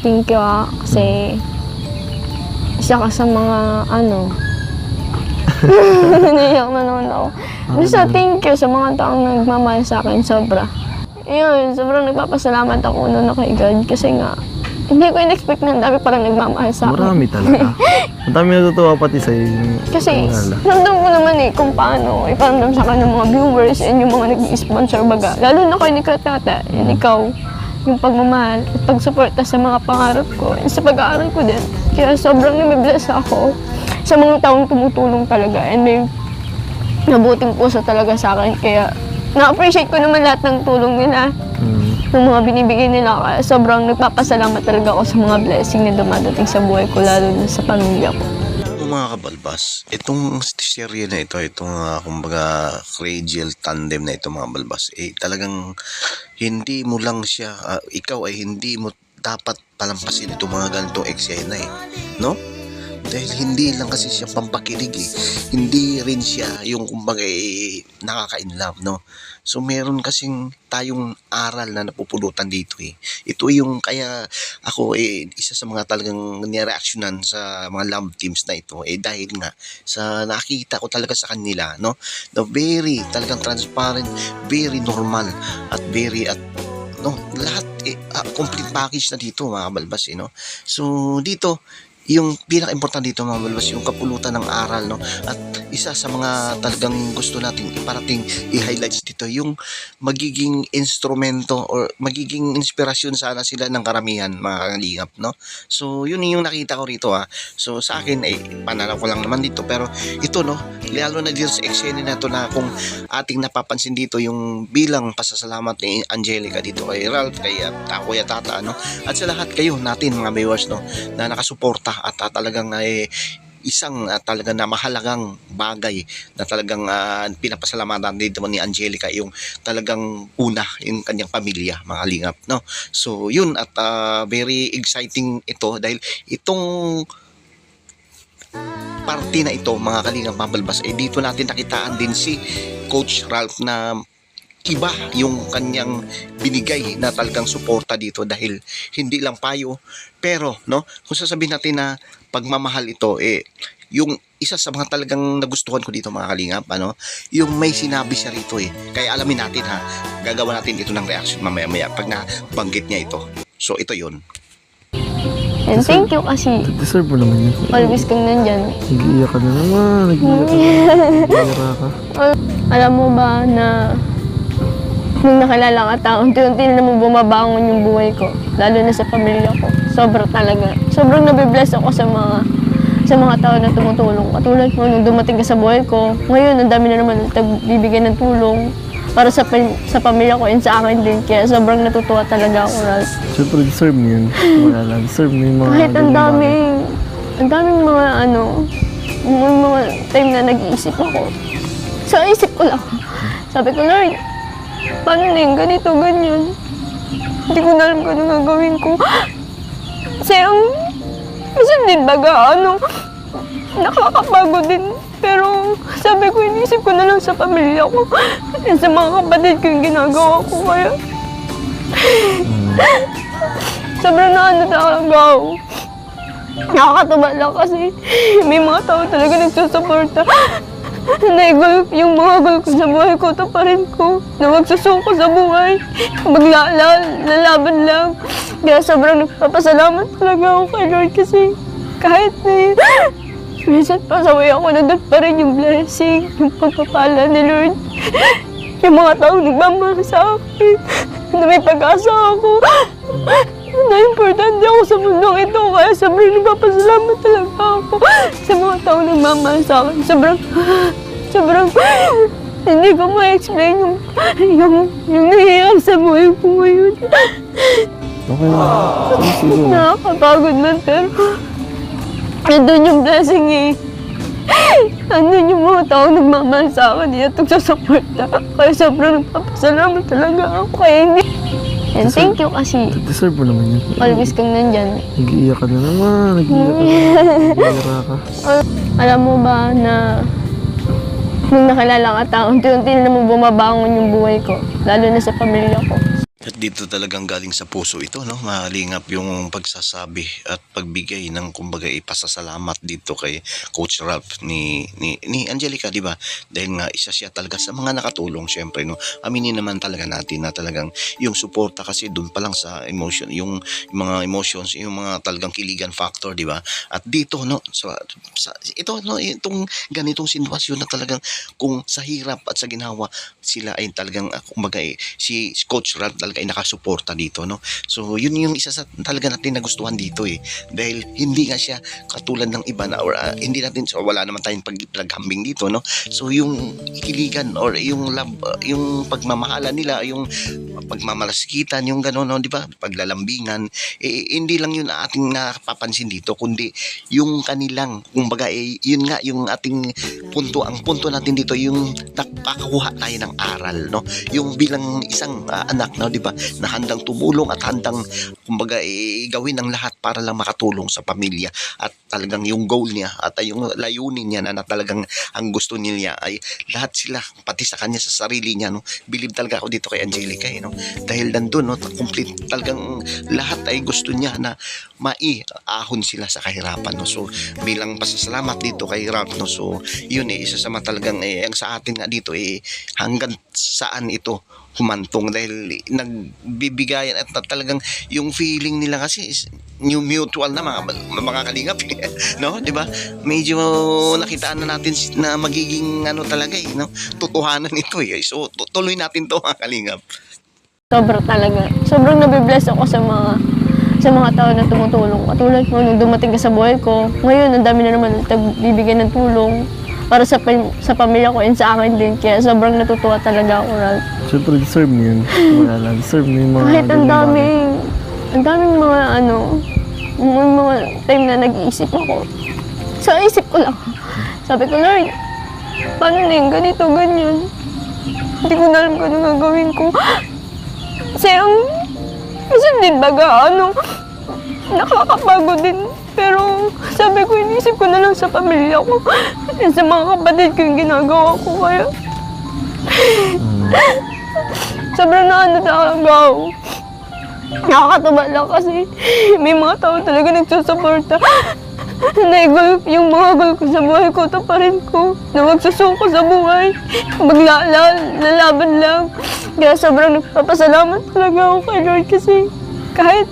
Thank you kasi isa ka sa mga naiyak na naman ako. Basta thank you sa mga taong nagmamahal sa akin, sobra. Yun, sobrang nagpapasalamat ako na kay God kasi nga, hindi ko in-expect na dami parang nagmamahal sa akin. Marami talaga. Ang dami natutuwa pati sa'yo. Kasi, ramdam ko naman kung paano iparamdam sa akin ng mga viewers and yung mga nag-i-sponsor baga. Lalo na kay ni Katata, and ikaw, yung pagmamahal at pagsuporta sa mga pangarap ko and sa pag-aaral ko din. Kaya sobrang namibless ako sa mga taong tumutulong talaga and may nabuting puso talaga sa akin. Kaya na-appreciate ko naman lahat ng tulong nila, ng mga binibigay nila. Kaya sobrang nagpapasalamat talaga ako sa mga blessing na dumadating sa buhay ko, lalo na sa pamilya ko. Mga kabalbas, itong serye na ito, itong kumbaga Crazy Tandem na ito mga balbas, talagang hindi mo lang siya, ikaw ay hindi mo dapat palampasin itong mga ganitong eksena no? Dahil hindi lang kasi siya pampakilig hindi rin siya yung kumbaga nakaka-inlove, no? So meron kasing tayong aral na napupulutan dito Ito yung kaya ako isa sa mga talagang nireaksyonan sa mga love teams na ito dahil nga sa nakita ko talaga sa kanila, no? The very talagang transparent, very normal at very lahat complete package na dito mga balbas no? So dito yung pinaka-important dito mga balbas, yung kapulutan ng aral, no? At isa sa mga talagang gusto nating iparating, i-highlights dito, yung magiging instrumento or magiging inspirasyon sana sila ng karamihan mga kalingap, no? So yun yung nakita ko rito So sa akin pananaw ko lang naman dito, pero ito no, lalo na dito sa eksena na to na kung ating napapansin dito yung bilang pasasalamat ni Angelica dito kay Ralph, kay Kuya Tata, no? At sa lahat kayo natin mga viewers, no, na nakasuporta at talagang isang talagang na mahalagang bagay na talagang pinapasalamatan dito ni Angelica, yung talagang una yung kanyang pamilya mga kalingap, no? So yun, at very exciting ito dahil itong party na ito mga kalingap mabalbas dito natin nakitaan din si Coach Ralph na iba yung kanyang binigay na talagang suporta dito dahil hindi lang payo, pero no, kung sasabihin natin na pagmamahal ito yung isa sa mga talagang nagustuhan ko dito mga kalingap, yung may sinabi siya rito kaya alamin natin gagawa natin ito ng reaction mamaya pag nabanggit niya ito. So ito yun. And thank you kasi Deserve mo naman yun. always kang nandyan. Nag-iiyak ka na naman. Nag-iiyak ka. Alam mo ba na nung nakilala ka tao, unti-unti na naman bumabangon yung buhay ko, lalo na sa pamilya ko. Sobra talaga. Sobrang nabibless ako sa mga tao na tumutulong. Katulad mo, nung dumating ka sa buhay ko, ngayon, ang dami na naman nagbibigay ng tulong para sa pamilya ko and sa akin din. Kaya sobrang natutuwa talaga ako, Ralph. Siyempre, deserve mo yun. Deserve mo yung mga... Kahit ang daming mga mga time na nag-iisip ako. Sa isip ko lang, sabi ko, Lord, paano na yung ganito, ganyan? Hindi ko na alam kung ano gagawin ko. Kasi minsan din baga, nakakapagod din. Pero sabi ko, inisip ko na lang sa pamilya ko. Sa mga kapatid ko yung ginagawa ko. Kaya sobrang talaga ako. Nakakatuwa lang kasi may mga tao talaga nagsusuporta. Yung mga goal ko sa buhay ko, ito pa rin ko. Na magsusuko sa buhay. Lalaban lang. Kaya sobrang nagpapasalamat talaga ako kay Lord kasi kahit minsan pasaway ako, nandun pa rin yung blessing, yung pagpapala ni Lord. Yung mga taong nagmamahal sa akin, na may pag-asa ako. Na importante ako sa mundong ito, kaya sobrang nagpapasalamat talaga ako sa mga taong nagmamahal sa akin. Sobrang hindi ko ma-explain yung nangyayari sa buhay ko ngayon. Okay na. Sige. Nakakapagod man, pero nandun yung blessing nandun yung mga taong nagmamahal sa akin, at nagsusuporta. Kaya sobrang nagpapasalamat talaga ako. Kaya hindi. And thank you kasi Deserve mo naman yun. always kang nandyan. Nag-iiyak ka na naman. Nag-iiyak ka. Alam mo ba na nung nakilala ka tao, unti-unti na naman bumabangon yung buhay ko, lalo na sa pamilya ko. At dito talagang galing sa puso ito, no? Malingap yung pagsasabi at pagbigay ng kumbaga ipasasalamat dito kay Coach Ralph ni Angelica, di ba? Dahil nga isa siya talaga sa mga nakatulong, syempre, no? Aminin naman talaga natin na talagang yung suporta kasi doon pa lang sa emotion, yung mga emotions, yung mga talagang kiligan factor, di ba? At dito, no? Ito, no? Itong ganitong sitwasyon na talagang kung sa hirap at sa ginawa, sila ay talagang, kumbaga, si Coach Ralph talaga ay nakasuporta dito, no? So yun yung isa sa talaga natin nagustuhan dito dahil hindi nga siya katulad ng iba na or hindi natin, so wala naman tayong paghambing dito, no? So yung ikiligan or yung love, yung pagmamahalan nila, yung pagmamalasikitan, yung gano'n, no, di ba? Paglalambingan, hindi lang yun ating napapansin dito, kundi yung kanilang, kumbaga, yun nga, yung ating punto, ang punto natin dito, yung nakakakuha tayo ng aral, no? Yung bilang isang anak, no, di ba, na handang tumulong at handang, kumbaga, gawin ang lahat para lang makatulong sa pamilya at talagang yung goal niya at yung layunin niya na talagang ang gusto niya ay lahat sila, pati sa kanya, sa sarili niya, no? Believe talaga ako dito kay Angelica, no? Dahil nandun, no, complete talagang lahat ay gusto niya na maiahon sila sa kahirapan, no? So bilang pasasalamat dito kay Ralph, no, so yun isa sa mga talagang ang sa atin nga dito hanggang saan ito humantong dahil nagbibigayan at talagang yung feeling nila kasi is new mutual na mga kalingap no, di ba? Medyo nakitaan na natin na magiging ano talaga no, totohanan ito so tuloy natin to mga kalingap. Sobrang nabibless ako sa mga tao na tumutulong. Katulad mo, nung dumating ka sa buhay ko, ngayon ang dami na naman nagbibigay ng tulong para sa pamilya ko and sa akin din. Kaya sobrang natutuwa talaga ako, Ralph. Siyempre, deserve mo yun. Wala lang. Deserve mo yung mga... Kahit ang daming mga mga time na nag-iisip ako. Sa isip ko lang. Sabi ko, Lord, paano na yung ganito, ganyan? Hindi ko na alam kung ano gagawin ko. Kasi minsan din baga, nakakapagod din. Pero sabi ko, inisip ko na lang sa pamilya ko. Sa mga kapatid ko yung ginagawa ko. Kaya sobrang talaga ako. Nakakatuwa lang kasi may mga tao talaga nagsusuporta. Yung mga goal ko sa buhay ko, taparin ko. Na magsusuko sa buhay. Lalaban lang. Kaya sobrang nagpapasalamat talaga ako kay Lord kasi kahit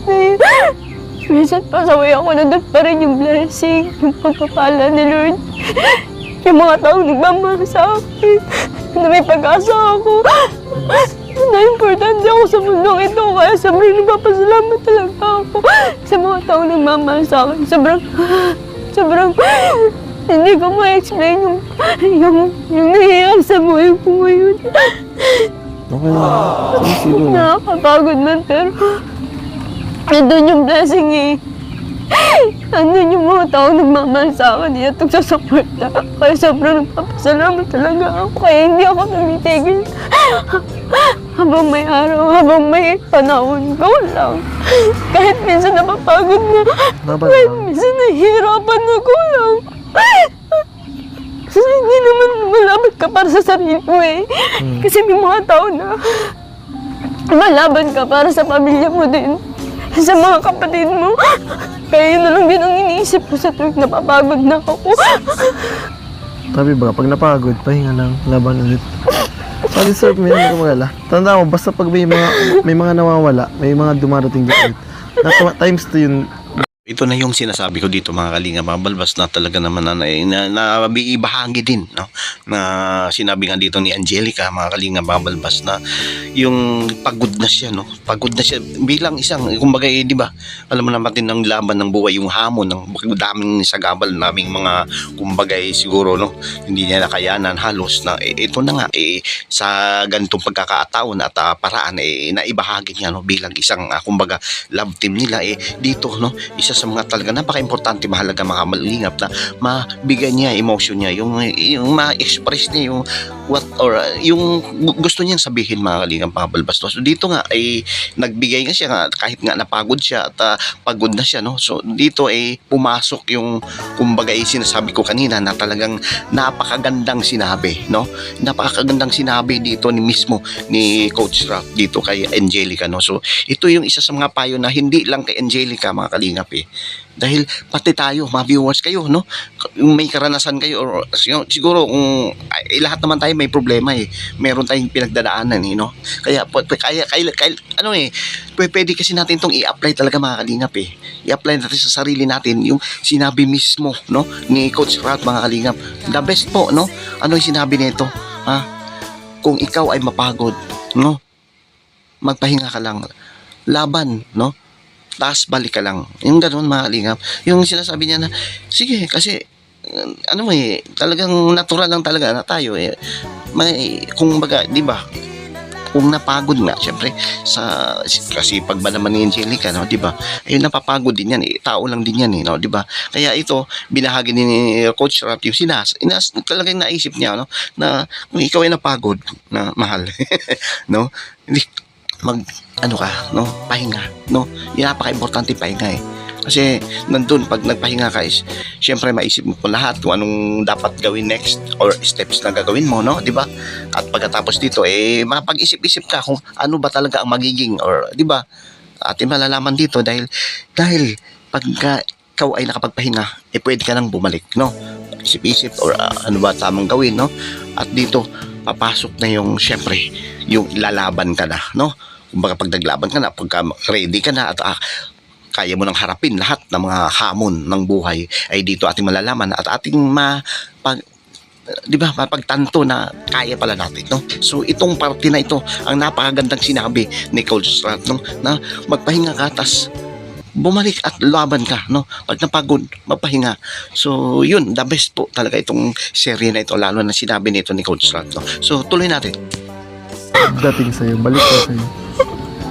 minsan pasaway ako, nandun pa rin yung blessing, yung pagpapala ni Lord. Yung mga taong nagmamahal sa akin, na may pag-asa ako. Na importante ako sa mundong ito, kaya sobrang nagpapasalamat talaga ako sa mga taong nagmamahal sa akin. Sobrang, hindi ko ma-explain yung nangyayari sa buhay ko ngayon. Okay lang. Nakakapagod man, pero nandun yung blessing nandun yung mga tao nagmamahal sa akin, hindi at nagsasuporta. Kaya sobrang nagpapasalamat talaga ako. Kaya hindi ako tumitigil. Habang may araw, habang may panahon, go lang. Kahit minsan napapagod na. Kahit minsan nahihirapan na, go lang. Kasi hindi naman malaban ka para sa sarili mo Kasi may mga tao na malaban ka para sa pamilya mo din. Sa mga kapatid mo. Kaya yun na lang din ang iniisip ko sa tuwing napapagod na ako. Sabi ba, pag napagod, pahinga lang, laban ulit. So, deserve mo yun, kumagala. Tanda mo, basta pag may mga nawawala, may mga dumarating dito. Times to yun. Ito na yung sinasabi ko dito mga kalinga, mga balbas na talaga naman na ibahagi din, no? Na sinabi nga dito ni Angelica, mga kalinga, mga balbas na yung pagod na siya, no? Pagod na siya bilang isang, kumbaga di ba? Alam mo naman din ng laban ng buhay, yung hamon ng daming sagabal naming mga, kumbaga siguro, no? Hindi niya nakayanan halos na ito na nga sa ganitong pagkakataon at paraan na ibahagi niya, no? Bilang isang kumbaga love team nila dito, no? Isa isa sa mga talaga napaka-importante, mahalaga mga kalingap na mabigay niya emotion niya, yung ma-express niya yung what or yung gusto niyang sabihin mga kalingap, mga balbas. No? So dito nga ay nagbigay nga siya nga, kahit nga napagod siya at pagod na siya, no. So dito ay pumasok yung kumbaga ay sinasabi ko kanina na talagang napakagandang sinabi, no. Napakagandang sinabi dito ni Coach Ralph dito kay Angelica, no. So ito yung isa sa mga payo na hindi lang kay Angelica mga kalingap dahil pati tayo, mga viewers kayo, no? May karanasan kayo or siguro kung lahat naman tayo may problema meron tayong pinagdadaanan no? Kaya pwede kasi natin tong i-apply talaga mga kalingap i-apply natin sa sarili natin yung sinabi mismo, no? Ni Coach Ralph mga kalingap. The best po, no? Ano yung sinabi nito? Kung ikaw ay mapagod, no? Magpahinga ka lang. Laban, no? Taas balik ka lang. Yung ganoon mga kalingap. Yung sinasabi niya na, sige, kasi, talagang natural lang talaga na tayo May, kung baga, di ba, kung napagod nga, syempre, kasi pag ba naman ni Angelica, no, di ba, napapagod din yan, tao lang din yan, no, di ba, kaya ito, binahagi ni Coach Ralph yung talagang naisip niya, no, na kung ikaw ay napagod, na mahal, no, hindi, no, pahinga, no, yung napaka-importante pahinga kasi nandun pag nagpahinga ka syempre maisip mo po lahat kung anong dapat gawin next or steps na gagawin mo, no, di ba? At pagkatapos dito mapag-isip-isip ka kung ano ba talaga ang magiging or di ba? Atin malalaman dito dahil pagka ikaw ay nakapagpahinga, pwede ka nang bumalik, no? Isip-isip or ano ba tamang gawin, no? At dito papasok na yung syempre yung lalaban ka na, no? Kumbaga pag naglaban ka na, pagka ready ka na at kaya mo nang harapin lahat ng mga hamon ng buhay ay dito ating malalaman at ating mapagtanto na kaya pala natin, no? So itong parte na ito ang napakagandang sinabi ni Coach Ralph, no? Na magpahinga ka tas bumalik at laban ka, no? Pag napagod, magpahinga. So yun, the best po talaga itong serye na ito, lalo na sinabi nito ni Coach Ralph, no? So tuloy natin. Dating sa'yo, balik ka sa'yo.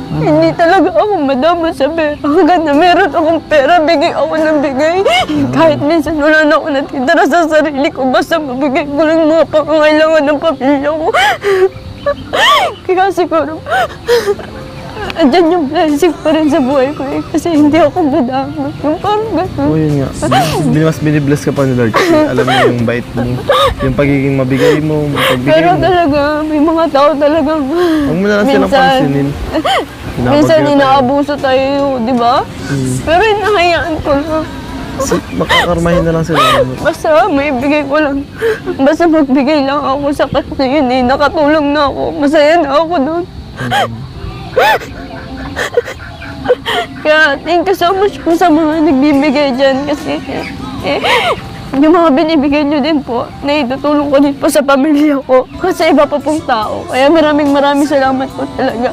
Hindi talaga ako madama sa pera. Hanggang na meron akong pera, bigay ako ng bigay. Kahit minsan wala na ako natitira sa sarili ko, basta mabigay ko lang mga pangangailangan ng pamilya ko. Kaya siguro, andyan yung blessing pa rin sa buhay ko kasi hindi ako madama. Yung parang gano'n. Yun nga. Mas binibless ka pa ni Lord kasi alam mo yung bait mo, yung pagiging mabigay mo, pagbigay Pero mo. talaga, may mga tao talagang Huwag mo na lang silang pansinin. minsan inaabuso tayo, di ba? Pero hinahayaan ko lang. Makakarmahin na lang sila. Basta may bigay ko lang. Basta magbigay lang ako sa kanya yun nakatulong na ako. Masaya na ako doon. Kaya thank you so much po sa mga nagbibigay dyan kasi yung mga binibigay nyo din po, naitutulong ko din po sa pamilya ko kasi iba pa pong tao. Kaya maraming salamat po talaga.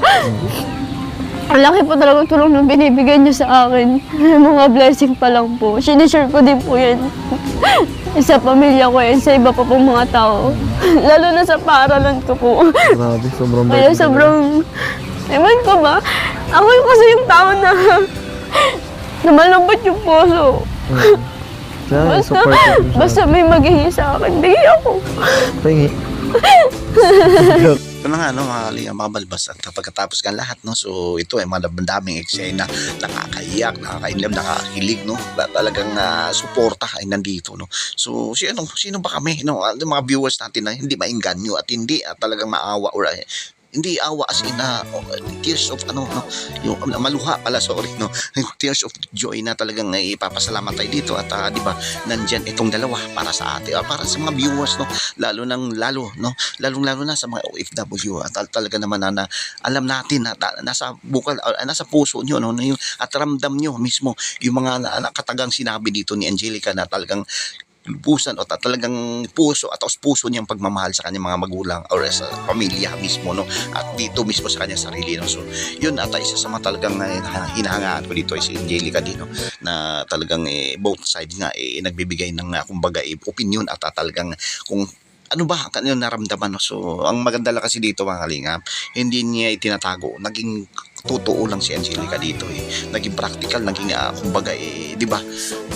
Ang laki po talagang tulong na binibigay niyo sa akin. Mga blessing pa lang po. Sinishare ko din po yan sa pamilya ko sa iba pa pong mga tao. Lalo na sa paaralan ko po. Grabe, sobrang Kaya bait. sobrang, ewan ko ba, ako yung kasi yung tao na malambot yung puso. Kaya, support ko din siya. Basta may maghingi sa akin, bigay ako. Pahingi. Ito na nga, no, mga kalingap, mga balbas, at pagkatapos ng lahat, no, so ito ay mga daming eksena, nakakaiyak, nakakainlab, nakakakilig, no, talagang suporta ay nandito, no. So sino ba kami, no, mga viewers natin na hindi maingganyo at hindi talagang maawa or hindi awa as in tears of yung maluha pala, sorry, no, tears of joy na talagang ipapasalamat tayo dito at di ba nandyan itong dalawa para sa atin, para sa mga viewers, no, lalong lalo na sa mga OFW at talaga naman na alam natin na nasa bukal nasa puso nyo, no, yung, at ramdam nyo mismo yung mga nakatagang sinabi dito ni Angelica na talagang lubusan o talagang puso at puso niyang pagmamahal sa kanyang mga magulang or sa pamilya mismo, no, at dito mismo sa kanyang sarili, no. So yun at isa sa mga talagang hinahangaan ko dito ay si Angelica dito na talagang both sides nga nagbibigay ng kumbaga opinion at talagang kung ano ba ang kanyang naramdaman, no. So ang maganda lang kasi dito mga kalingap, hindi niya itinatago, naging totoo lang si Angelica dito naging practical, naging kumbaga di ba,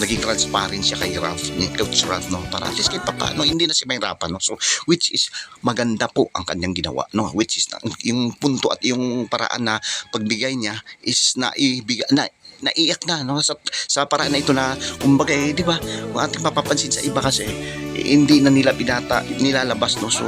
naging transparent siya kay Ralph, ni Coach Ralph, no, para at least kahit paano hindi na siya mahirapan, no. So which is maganda po ang kanyang ginawa, no, which is yung punto at yung paraan na pagbigay niya is naiyak na, no, sa paraan na ito na kumbaga di ba, kung ating mapapansin sa iba kasi hindi na nila nilalabas, no. So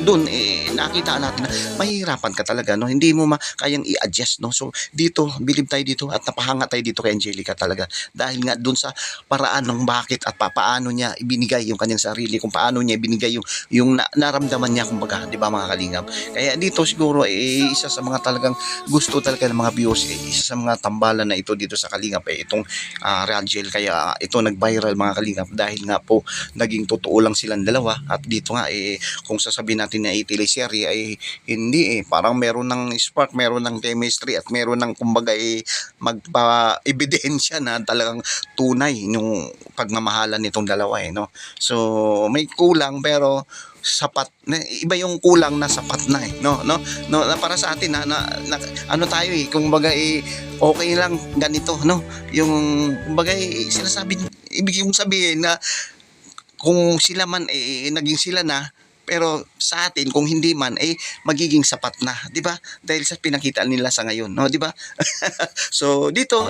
doon nakita natin na mahihirapan ka talaga, no, hindi mo kayang i-adjust, no. So dito bilib tayo dito at napahanga tayo dito kay Angelica talaga, dahil nga doon sa paraan ng bakit at paano niya ibinigay yung kanyang sarili, kung paano niya ibinigay yung naramdaman niya, kumbaga, di ba mga kalingap. Kaya dito siguro isa sa mga talagang gusto talaga ng mga viewers, isa sa mga tambalan na ito dito sa Kalingap itong Radiel, kaya ito nag-viral mga Kalingap, dahil nga po naging totoo lang silang dalawa. At dito nga kung sasabihin natin na teleserye ay hindi parang meron ng spark, meron ng chemistry at meron ng kumbaga magpa-ebidensya na talagang tunay yung pagmamahalan nitong dalawa no. So may kulang pero sapat na, iba yung kulang na sapat na no na para sa atin na ano tayo kumbaga okay lang ganito, no, yung kumbaga sinasabi, ibig kong sabihin na kung sila man naging sila na, pero sa atin kung hindi man magiging sapat na, di ba, dahil sa pinakita nila sa ngayon, no, di ba? So dito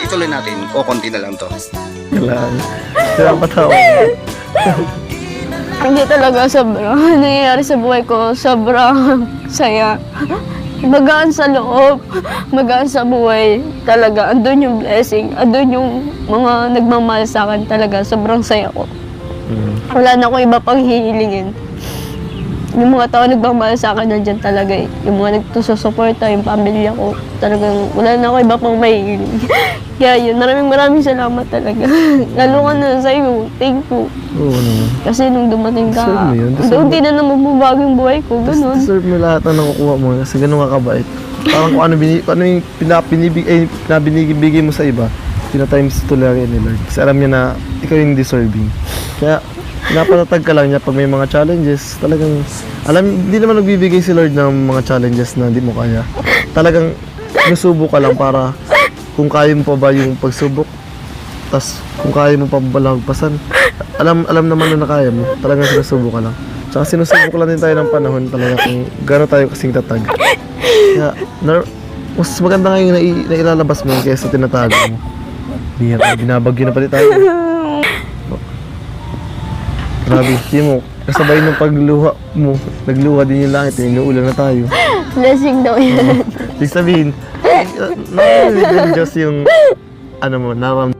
ituloy natin o konti na lang to. Kailangan patawa. Hindi talaga sobrang nangyayari sa buhay ko, sobrang saya. Magaan sa loob, magaan sa buhay. Talaga, andun yung blessing, andun yung mga nagmamahal sa akin talaga. Sobrang saya ko. Wala na akong iba pang hihilingin. Yung mga tao nagmamahal sa akin, nandyan talaga Yung mga nagsusuporta, yung pamilya ko. Talagang wala na ako iba pang mahihiling. Kaya yun, maraming salamat talaga. Lalo ka na sa'yo, thank you. Oo naman. Kasi nung dumating ka, Deserve mo yun. unti na naman mabago yung buhay ko, ganun. Deserve mo lahat na nakukuha mo kasi ganun ka kabait. Parang kung ano yung pinabinibigay mo sa iba, tinatimes to lang ni Lord. Kasi alam niya na ikaw yung deserving. Kaya napatatag ka lang niya pag may mga challenges. Talagang, hindi naman nagbibigay si Lord ng mga challenges na hindi mo kaya. Talagang nasubo ka lang para kung kaya mo pa ba yung pagsubok, tas kung kaya mo pa ba lagpasan, alam naman na kaya mo. Talagang sinusubo ka lang. Tsaka sinusubo ko lang din tayo ng panahon talaga kung gano'n tayo kasing tatag. Kaya, mas maganda ngayon na ilalabas mo kaysa tinatago mo. Binabagyo na pala tayo. Grabe, hindi mo. Kasabay ng pagluha mo, nagluha din yung langit, inuulan na tayo. Blessing daw yan. Ibig sabihin, nakakalimutan ng Diyos yung, mo, naram.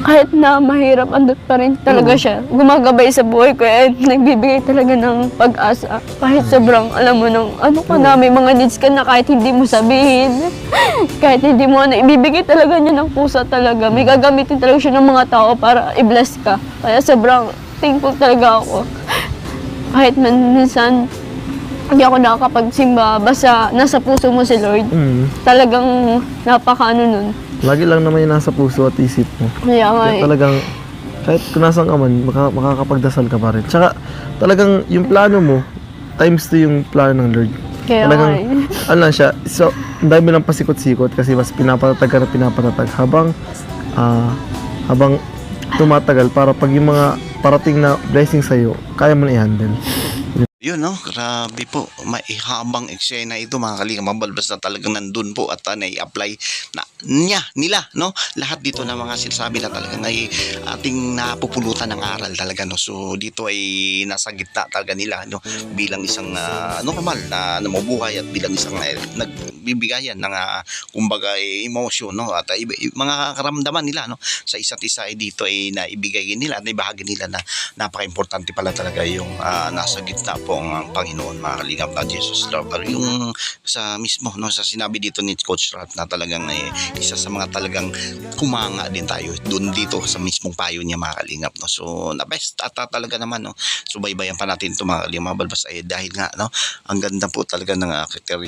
Kahit na mahirap, andun pa rin talaga siya. Gumagabay sa buhay ko at nagbibigay talaga ng pag-asa. Kahit sobrang, alam mo nung, may mga needs ka na kahit hindi mo sabihin. Kahit hindi mo ibibigay talaga niya ng pusa talaga. May gagamitin talaga siya ng mga tao para i-bless ka. Kaya sobrang thankful talaga ako. Kahit minsan, hindi ako nakakapagsimba, basta nasa puso mo si Lord. Talagang napaka nun. Lagi lang naman yung nasa puso at isip mo. Kaya nga Kaya talagang, kahit kung nasan ka man, makakapagdasal ka pa rin. Tsaka, talagang yung plano mo, times 2 yung plano ng Lord. Kaya Talagang, nga ano lang siya, so, ang dami lang pasikot-sikot kasi mas pinapatatag ka na pinapatatag habang tumatagal para pag yung mga parating na blessing sa'yo, kaya mo na i-handle. Yun, no? Grabe po. Maihabang eksena ito, mga Kalingap, mabalbas na talagang nandun po at nai-apply na nila, no? Lahat dito na mga sinasabi na talagang ay ating napupulutan ng aral talaga, no? So, dito ay nasa gitna talaga nila, no? Bilang isang normal na namubuhay at bilang isang nagbibigayan ng kumbaga emotion, no? At mga karamdaman nila, no? Sa isa't isa ay dito ay naibigay nila at naibahagi nila na napaka-importante pala talaga yung nasa gitna po ang Panginoon, mga Kalingap, na Jesus Lord. Pero yung sa mismo, no, sa sinabi dito ni Coach Ralph na talagang isa sa mga talagang kumanga din tayo doon dito sa mismong payo niya, mga Kalingap, no. So na best at talaga naman, no, subaybayan pa natin ito, mga Kalingap, balbas dahil nga, no, ang ganda po talaga ng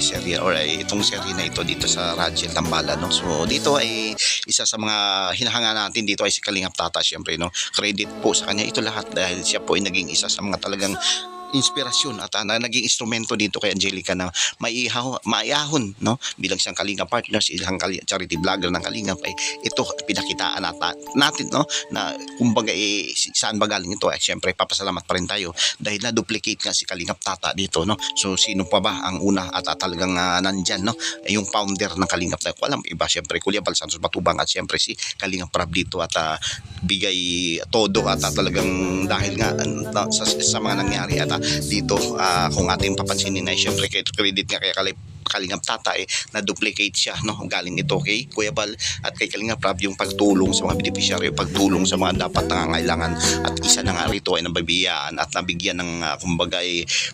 serie or itong serie na ito dito sa Radiel Tambala, no. So dito ay isa sa mga hinahanga natin dito ay si Kalingap Tata, syempre, no. Credit po sa kanya ito lahat dahil siya po ay naging isa sa mga talagang inspirasyon at na naging instrumento dito kay Angelica na maiyahon, no, bilang isang Kalinga partners, isang charity vlogger ng Kalinga, ay ito pinakitaan natin, no, na kumbaga saan ba galing ito. Siyempre papasalamat pa rin tayo dahil na-duplicate nga si Kalingap Tata dito, no. So sino pa ba ang una at talagang nandyan, no, yung founder ng Kalingap Tata, walang iba, siyempre Kuya Bal Santos Matubang at siyempre si Kalingap Prab dito at bigay todo at talagang dahil nga sa mga nangyari at dito kung ating papansinin ay siyempre credit nga kay Kalingap Tata na-duplicate siya, no, galing ito kay Kuya Bal at kay Kalingap Prab yung pagtulong sa mga beneficiaryo, pagtulong sa mga dapat nangangailangan at isa na nga rito ay nabibigyan at nabigyan ng kumbaga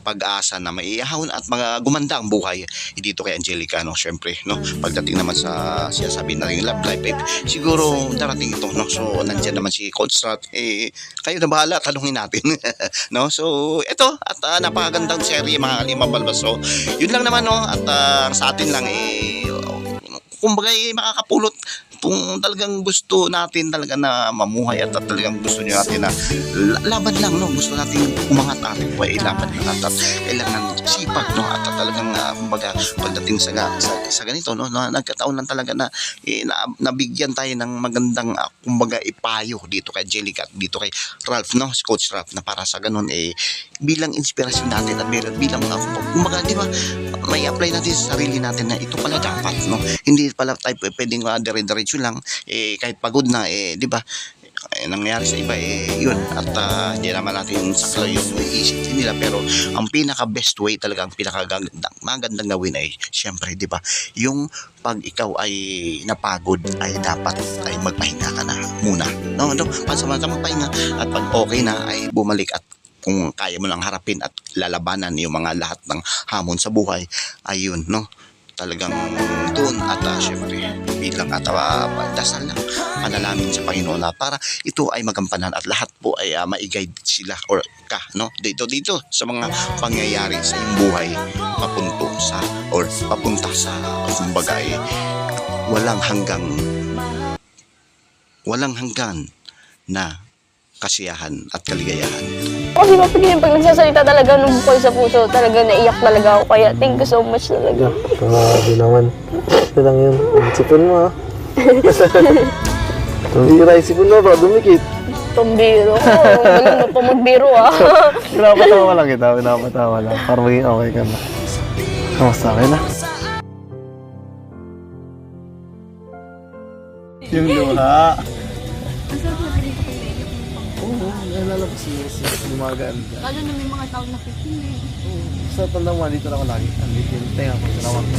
pag-asa na maiyahon at mga gumanda ang buhay dito kay Angelica, no. Syempre, no, pagdating naman sa sinasabi na rin love life, siguro darating ito, no. So nandiyan naman si Coach Rat, kayo na bahala, tanungin natin. No, so ito at napakagandang serye mga Kalima Balbas. So yun lang naman, no, at sa atin lang kumbaga makakapulot kung talagang gusto natin talaga na mamuhay at talagang gusto nyo natin na laban lang, no, gusto natin umangat natin buhay, laban lang at kailangan sipag, no, at talagang kumbaga pagdating sa ganito, no, nagkataon lang talaga na nabigyan tayo ng magandang kumbaga ipayo dito kay Angelica, dito kay Ralph, no, si Coach Ralph, na para sa ganun bilang inspirasyon natin at bilang kumbaga, di ba, may apply natin sa sarili natin na ito pala dapat, no, hindi pala tayo pwedeng dire-diretso lang kahit pagod na, di ba, nangyari sa iba yun at hindi naman natin sakla yun isip nila, pero ang pinaka best way talaga, ang pinaka magandang gawin ay syempre, di ba, yung pag ikaw ay napagod ay dapat ay magpahinga ka na muna, no, pansamantala magpahinga at pag okay na ay bumalik at kung kaya mo lang harapin at lalabanan yung mga lahat ng hamon sa buhay, ayun, no, talagang doon at syempre bilang at dasal lang, panalangin sa Panginoon na para ito ay magampanan at lahat po ay ma-guide sila or ka, no, dito sa mga pangyayari sa iyong buhay papunta sa kumbaga walang hanggan na kasiyahan at kaligayahan. Kasi mapigil pag nagsasalita talaga nung bukol sa puso, talaga naiyak talaga ako. Kaya thank you so much talaga. Grabe naman. Ito lang yun. Sipon mo, ha? Tumira yung sipon mo, baka dumikit. Pambiro ko. Galing mo pa magbiro, ah. Pinapatawa lang kita, pinapatawa lang. Para maging okay ka na. Kamusta, okay na? Yung luha. Oo, nalalabas yung gumaganda. Lalo na may mga tao na pikinig. Sa tandang mo, dito na ako lagi. Andito yung tenga ko, sinawang ko.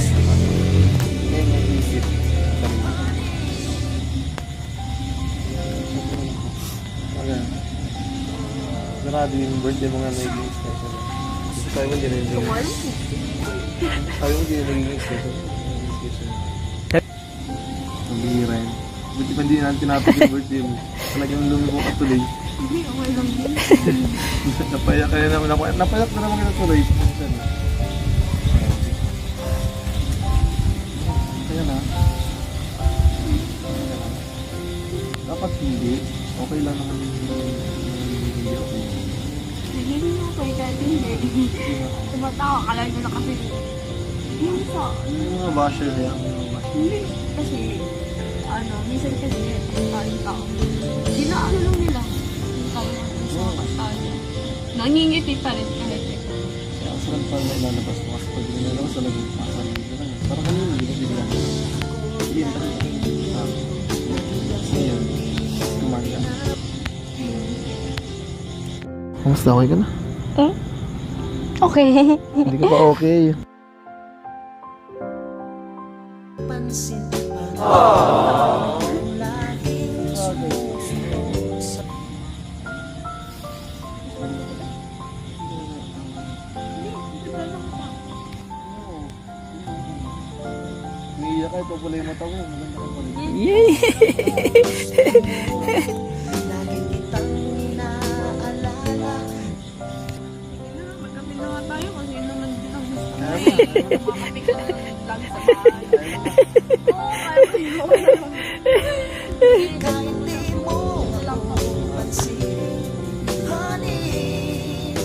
Ngayon yung isip. Narado yung birthday mo nga naging special. Kasi tayo mo din na yung tayo mo din na naging special. Ang bihira yun. Buti pa hindi natin tinapos yung birthday mo. Talagang lumibok ka tuloy. Hindi, okay lang yun. Napayak ka naman. Napayak na naman kita tuloy. Kaya na. Dapat hindi. Okay lang naman yung hindi okay. Hindi mo okay kahit hindi. Tumatawa ka lang na kasi. Yung sa... Yung mga basher niya. Hindi. Kasi, minsan kasi, yung tao. Dinaano lang nila. Yung tao na sa kasaya. Nangingiti pa rin kahit ito. Kaya ang sarap pa na ilalabas mo kasi pag nilalabas talagang masabi ko lang. Parang kanina, hindi ko bigla. Hindi yan talaga. Ngayon, kumaga. Kamusta? Okay ka na? Okay. Hindi ka pa okay. Umiiyak ka, ito pala yung mata mo. Maganda ka pala. Yay! Magkapit naman tayo kasi yun naman din ang gusto ko. Makapit ka lagi sa bahay. Oo, kaya ko yun. Kahit di mo lang ako pansin, honey.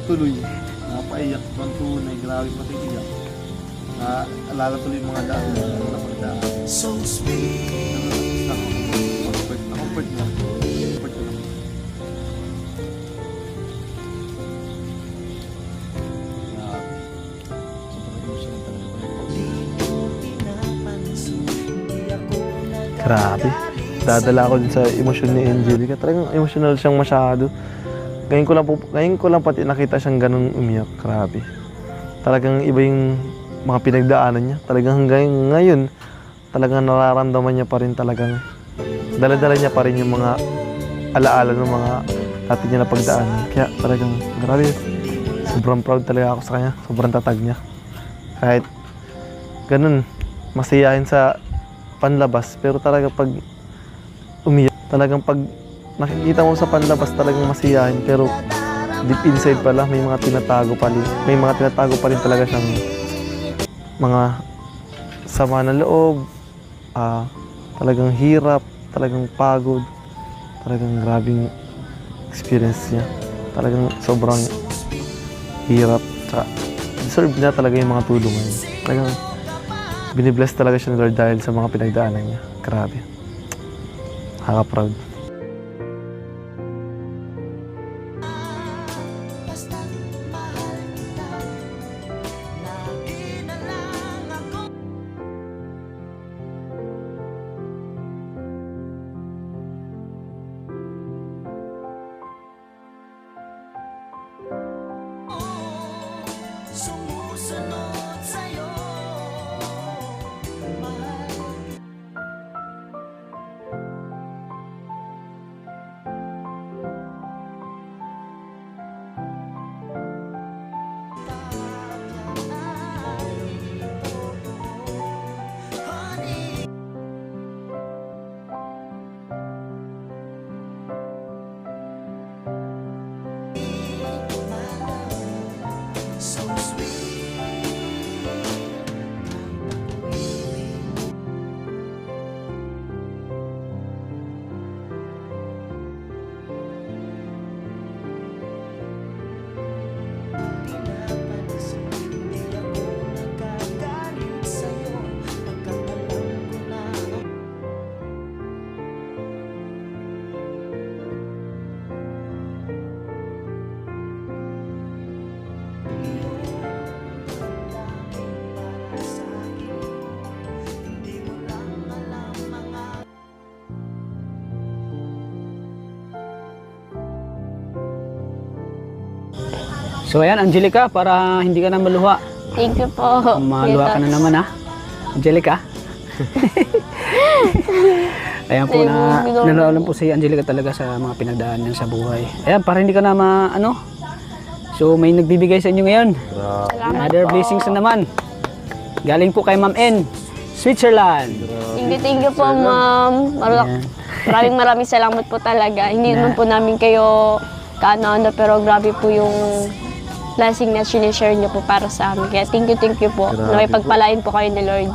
tuloy. Napaiyak ng tunay, grabe matiiyak. Alala tuloy yung mga daan na napagdaan. So sweet. Comfort lang. Comfort lang. Grabe. Sobrang emotional talaga. Grabe. Dadala ako din sa emosyon ni Angelica. Talagang emotional siyang masyado. Ngayon ko lang pati nakita siyang ganun umiyak. Grabe. Talagang iba yung mga pinagdaanan niya. Talagang hanggang ngayon, talagang nararamdaman niya pa rin talagang dala-dala niya pa rin yung mga alaala ng mga dati niya na pagdaanan. Kaya talagang grabe. Sobrang proud talaga ako sa kanya. Sobrang tatag niya. Kahit ganun, masiyahin sa panlabas. Pero talaga pag umiyak, talagang pag nakikita mo sa panlabas talagang masiyahin. Pero deep inside pala, may mga tinatago pa rin. May mga tinatago pa rin talaga siyang mga sama na loob, talagang hirap, talagang pagod, talagang grabing experience niya. Talagang sobrang hirap. Tsaka deserve niya talaga yung mga tulungan niya. Talagang binibless talaga siya ng Lord dahil sa mga pinagdaanan niya. Grabe. Nakaka-proud. Sumusunod sa'yo. So sweet. Pinapansin, di ako nagagalit sa'yo. Pagkakalam ko na So ayan, Angelica, para hindi ka na maluha. Thank you po. Maluha ka na naman ha. Angelica. Ayan po na nalalaman po si Angelica talaga sa mga pinagdaan niya sa buhay. Ayan, para hindi ka na So may nagbibigay sa inyo ngayon. Salamat Other po. blessings na naman. Galing po kay Ma'am N, Switzerland. Thank you po, ma'am. Ayan. Maraming salamat po talaga. Hindi naman po namin kayo kaano-ano, pero grabe po yung blessing na sinishare niyo po para sa amin. Kaya thank you po. Grabe Naway pagpalain po kayo ni Lord.